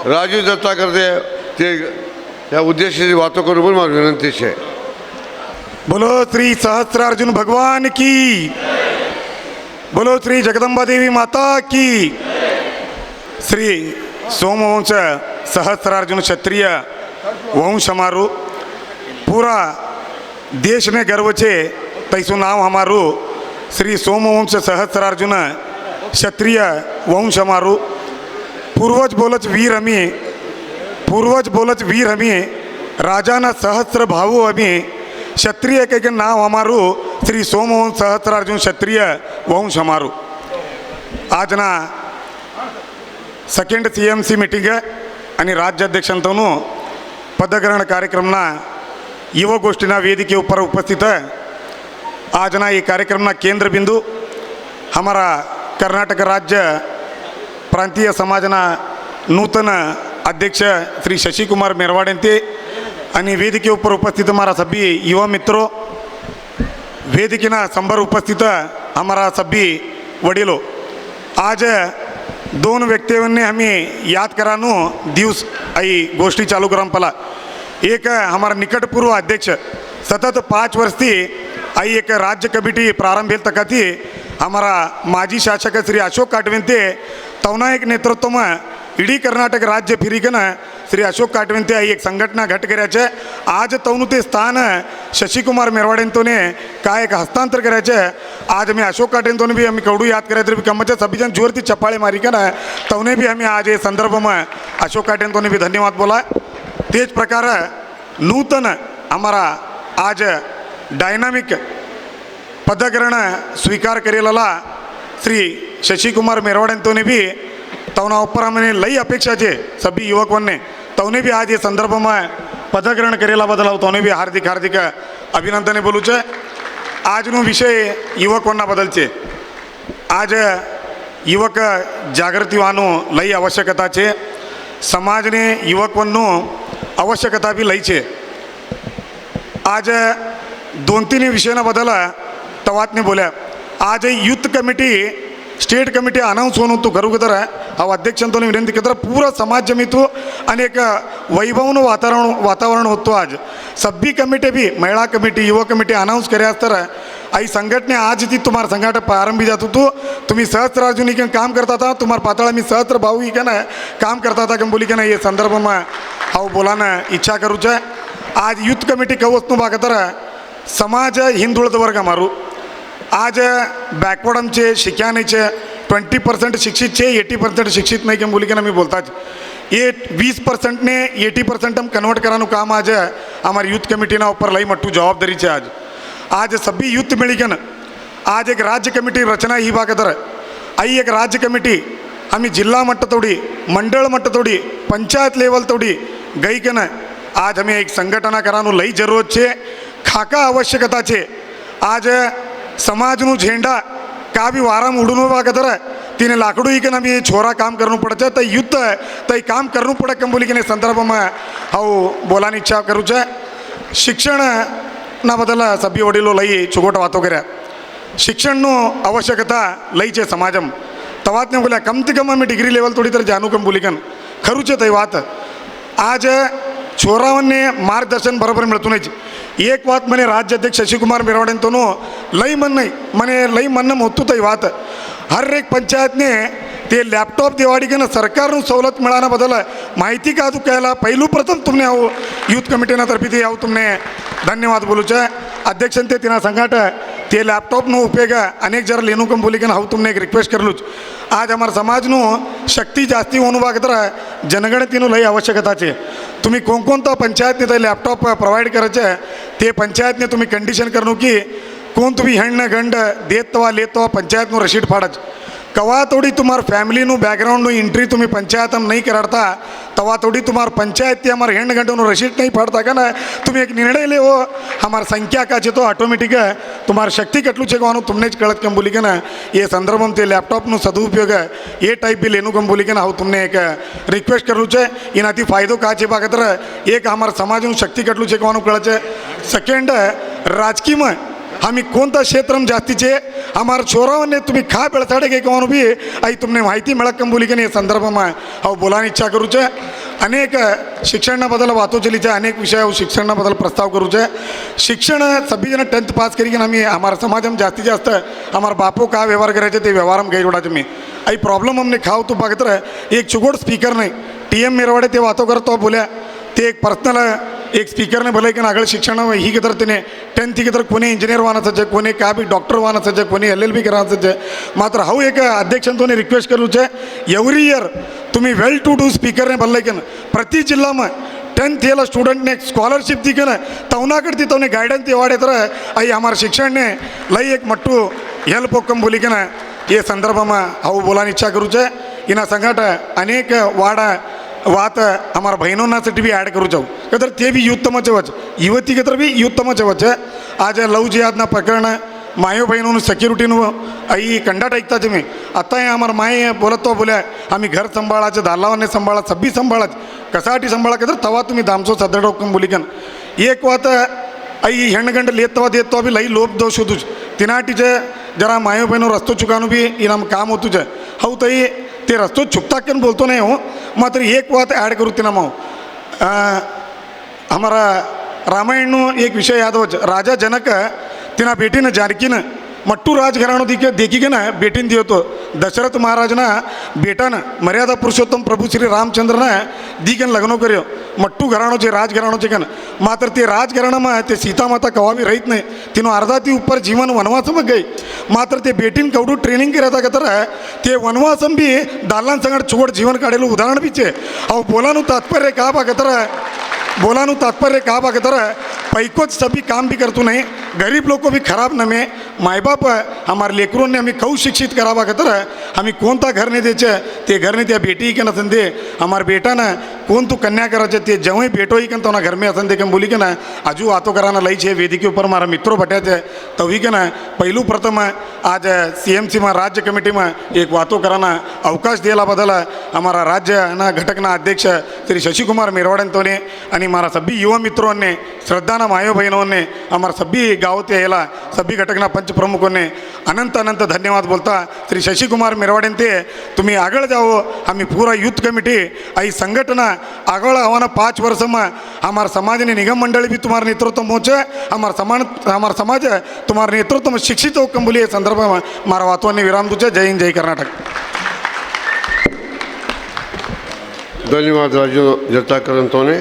राजीव दत्ता करते ते त्या उद्देशाची वातो करू पण मला विनंती आहे. बोलो श्री सहस्त्रार्जुन भगवान की, बोलो श्री जगदंबा देवी माता की. श्री सोमवंश सहस्त्रार्जुन क्षत्रिय वंश हमारू पूरा देश ने गर्व छे तैसु नाम हमारू श्री सोमवंश सहस्त्रार्जुन क्षत्रिय वंश हमारू. पूर्वज बोलच वीर हमी राजाना सहस्त्र भावो हमी क्षत्रिय के नाव हमारू श्री सोमवंश सहस्त्रार्जुन क्षत्रिय वंश हमारू. आज ना सेकंड CMC मीटिंग आणि राज्याध्यक्षांतून पदग्रहण कार्यक्रमना युवा गोष्टीना वेदिके ऊपर उपस्थित है. आज ना ये कार्यक्रमना केंद्र बिंदु हमारा कर्नाटक राज्य प्रांतीय समाजना नूतन अध्यक्ष श्री शशि कुमार मेरवाडेंते आणि वेदिके ऊपर उपस्थित हमारा सभी युवा मित्रों, वेदिकेना संभर उपस्थित हमारा सभी वडीलों. आज दोन व्यक्तींनी हमें याद करानो दिवस आई गोष्टी चालू करम पला. एक हमारा निकट पूर्व अध्यक्ष सतत 5 वर्ष थी आई एक राज्य कमिटी प्रारंभ भेल तक थी हमारा माजी शासक श्री अशोक काटवेंते तवना एक नेतृत्व में इडी कर्नाटक राज्य फिरीकन श्री अशोक काटवेंते आई एक संघटना घट करायचे. आज तवनु ते स्थान शशि कुमार मेरवाडेंतोने काय एक हस्तांतर करायचे. आज मी अशोक काटेंतोने भी हमें कवडू याद करायचे कमचे सभी जन जोरती चप्पाळे मारी का ना तवने भी हमें आज ये संदर्भ में अशोक काटेंतोने भी धन्यवाद बोला. तेज प्रकार नूतन हमारा आज डायनामिक पदग्रहण स्वीकार करेला श्री शशि कुमार मेरवाडेंतोने भी तवना ऊपर हमने लई अपेक्षा छे सभी युवकों ने तवने भी आज ये संदर्भ में पदग्रहण करेला बदल तवने भी हार्दिक हार्दिक अभिनंदन बोलू छे. आज नो विषय युवकों बदल छे. आज युवक जागृति वानो लई आवश्यकता छे. समाज ने युवकों आवश्यकता भी लई छे. आज 2-3 विषय बदल तवातने बोल्या. आज youth committee state committee announce होऊन तू घरोघर हा अध्यक्षांतून विनंती करता पूरा समाज जमितो आणि एक वैभवनं वातावरण होतो. आज सभी कमिटी भी महिला कमिटी युवा कमिटी अनाउन्स करे तर आई संघटने आज ती तुम्हारा संघट प्रारंभी जात होतो. तुम्ही सहस्त्रार्जुनी के काम करता था तुम्हारा पाताळा मी सहस्त्र भाऊ ही का ना काम करता था कम बोली का ना ये संदर्भ में हाउ बोलाना इच्छा करू छे. आज यूथ कमिटी कवचनु बागतर समाज हिंदुळद वर्ग मारू आज बॅकवर्ड आमचे शिक्यानेचे 20% शिक्षित छे 80% शिक्षित नहीं के बोली के ना मी बोलता ये 20% ने 80% हम कन्वर्ट करानु काम आज हमारी यूथ कमिटी ना ऊपर लई मट्टू जवाबदारी छे. आज सभी यूथ मिलीकन आज एक राज्य कमिटी रचना ही बागतर आई एक राज्य कमिटी आम्ही जिल्हा मट्ट तोडी मंडळ मट्ट तोडी पंचायत लेवल तोडी गई के ना आज हमें एक संगठना करानु लई जरूरत छे. खाका आवश्यकता छे. आज समाजनु झेंडा का भी वाराम उडून बागतर तिने लाकड़ू ही के ना भी छोरा काम करना पड़े तो युद्ध तो काम करना पड़े कम बोली के संदर्भ में हाउ बोलानी इच्छा करूँ छे. शिक्षण ना बदल सभी वडीलो लई चुगोट वातो कर्या. शिक्षण आवश्यकता लई छे समाजम तवात ने बोल्या कम से कम आम्ही डिग्री लेवल थोड़ी तर जानू कम बोली कन खरूच तई वात. आज छोरावने मार्गदर्शन बरोबर मिळतो नाही. एक बात मैंने राज्य अध्यक्ष शशि कुमार मेरवाडेंतोनो लई मन नहीं मने लई मन होतो तई वात. हर एक पंचायत ने ते लॅपटॉप दिवाडी के ना सरकार सवलत मिळाना बदल माहिती का तू कहला पहिलू प्रथम तुमने आओ यूथ कमिटीना तर्फे ते आओ तुमने धन्यवाद बोलू छे. अध्यक्षन ते तिना संघाट ते लॅपटॉप नो उपयोग अनेक जरा लेनू कम बोली के हाउ तुमने एक रिक्वेस्ट करलूच. आज हमारा समाज नो शक्ति जास्ती होनु बागतर जनगणतीनु लई आवश्यकता छे. तुम्ही कोणता पंचायत ने लॅपटॉप प्रोवाइड करायचे ते पंचायत ने तुम्ही कंडिशन करनो की कोण तुम्ही हेण गंड देत तवा लेत तवा पंचायत नो रशीद फाड़च कवा तोड़ी तुम्हार family no background no entry तुम्ही पंचायत हम नहीं कराता तवा तोड़ी तुम्हार पंचायत हमारे हेंड घंटों नो रसीद नहीं फाड़ता का ना तुम्ही एक निर्णय ले हो हमार संख्या का तो ऑटोमेटिक है तुम्हार शक्ति कटलू छे कवानु तुमने ज कळत कम बोली के ना ये संदर्भ में ते लैपटॉप नो सदुपयोग है ये टाइप भी लेनु कम बोली के ना हाउ तुमने एक रिक्वेस्ट करलू छे. इनाती फायदो का छे बागतर एक हमार समाज नो शक्ति कटलू छे कवानु कळ छे. सेकंड राजकीय में आम्ही कोणता क्षेत्र में जास्तीचे हमारे छोराओं ने तुम्हें खा बेड़साड़े के कौन भी आई तुमने माहिती मिळा कंबोली के संदर्भ में अहो बोलानी इच्छा करू छे अनेक शिक्षण बदल वातो चली है अनेक विषय शिक्षण बदल प्रस्ताव करू छे शिक्षण सभी जन 10th पास करी आम्ही हमारा समाज में जास्ती जास्त हमारे बापो का व्यवहार करायचे ते व्यवहार में गई जोड़ा मी आई प्रॉब्लम हमने खाओ तो बघत रहे एक चुगोड स्पीकर नहीं TM मेरवाडे ते वातो करतो बोल्या ते एक पर्सनल एक स्पीकर ने भले की आगळ शिक्षण ही के तर तिने 10th की तर कोणी इंजिनियर वाना सज्ज कोणी का भी डॉक्टर वाना सज्ज कोणी LLB करा सज्ज मात्र हाऊ एक अध्यक्षांतोने रिक्वेस्ट करू छे एवरी ईयर तुम्ही वेल टू डू स्पीकर ने भले की प्रति जिल्हा में 10th येला स्टूडेंट ने स्कॉलरशिप दी के तवना करती तवने गाइडेंस वाड़े तर आई हमारे शिक्षण ने लई एक मट्टू हेल्प होकम बोली के ये संदर्भ में हाऊ बोलानी इच्छा करू छे इना संघट अनेक वाड़ा वात हमारा बहनों साठी भी ऐड करू जाऊ का तर ते भी युद्धमच वच युवती के तर भी युद्धमच वच आज लव जिहादना प्रकरण मायो बहिणून सिक्युरिटीनं आई कंडाट ऐकता तुम्ही आता हे हमारा माय बोलत तो बोल्या आम्ही घर सांभाळाचे दालावाने सांभाळा सब्बी सांभाळत कसाटी सांभाळा का तर तवा तुम्ही दामचो सदडोकम बोलिकन एक वात आई ಹೆಣ್ಣುಗಂಡ लेतवा देतो भी लई लोभ दोष होतुच तिनाटीचे जरा मायो बहिणू रस्तो चुकानो भी इनाम काम होतुच हाऊ तई ते रस्तो चुकता कन बोलतो नाही हो मात्र एक बात ऐड करू तिना माऊ हमारा रामायण एक विषय याद हो राजा जनक तिना बेटीनं जानकीनं मट्टू राजघराणो देखी के ना बेटीन दियो तो दशरथ महाराजना बेटानं मर्यादा पुरुषोत्तम प्रभू श्री रामचंद्रनं दिगन लग्नो कर्यो मट्टू घराणोचे राजघराणोचे कन मात्र ते राजघराणाમાં ते सीता माता कवा भी रहित नाही तिनो अर्धा ती ऊपर जीवन वनवासम गई मात्र ते बेटीन कवडू ट्रेनिंग करता का तर ते वनवासम भी दालान संगड चुगड जीवन काढेलं उदाहरण भी छे अहो बोलानु तात्पर्य का बा का तर बोलानु तात्पर्य का बा का तर पैकोच सभी काम भी करतो नहीं गरीब लोग को भी खराब नमे माय बाप हमारे लेकरों ने हमें कऊ शिक्षित करावा का तर हमें कोणता घर नहीं देचे ते घर नहीं त्या बेटी के नसन दे हमारे बेटा ना कोण तू कन्या कराचे ते जवई बेटो ही कन तो ना घर में असन दे के बोली के ना आजू आतो कराना लई छे वेदी के ऊपर हमारा मित्रों बट्या तभी के ना पहलू प्रथम आज CMC में राज्य कमेटी में एक वातो कराना अवकाश दिला बदल हमारा राज्य ना घटकना अध्यक्ष श्री शशिकुमार मेरवाडे आणि हमारा सभी युवा मित्रों ने श्रद्धाना मायो बहनों ने हमारा सभी गाँव ते याला सभी घटकना पंच प्रमुखों ने अनंत अनंत धन्यवाद बोलता श्री शशिकुमार मेरवाडे ते तुम्ही आगळ जाओ हमें पूरा यूथ कमिटी आई संगठना आगळ आवाना 5 वर्ष में हमारा समाज ने निगम मंडली भी तुम्हारे नेतृत्व मोचे हमारा समाज तुम्हारे नेतृत्व में शिक्षित हो कम बोलिए संदर्भ में मारा वातों ने विराम दूचे जय हिंद जय कर्नाटक धन्यवाद राजू जताकरंतोने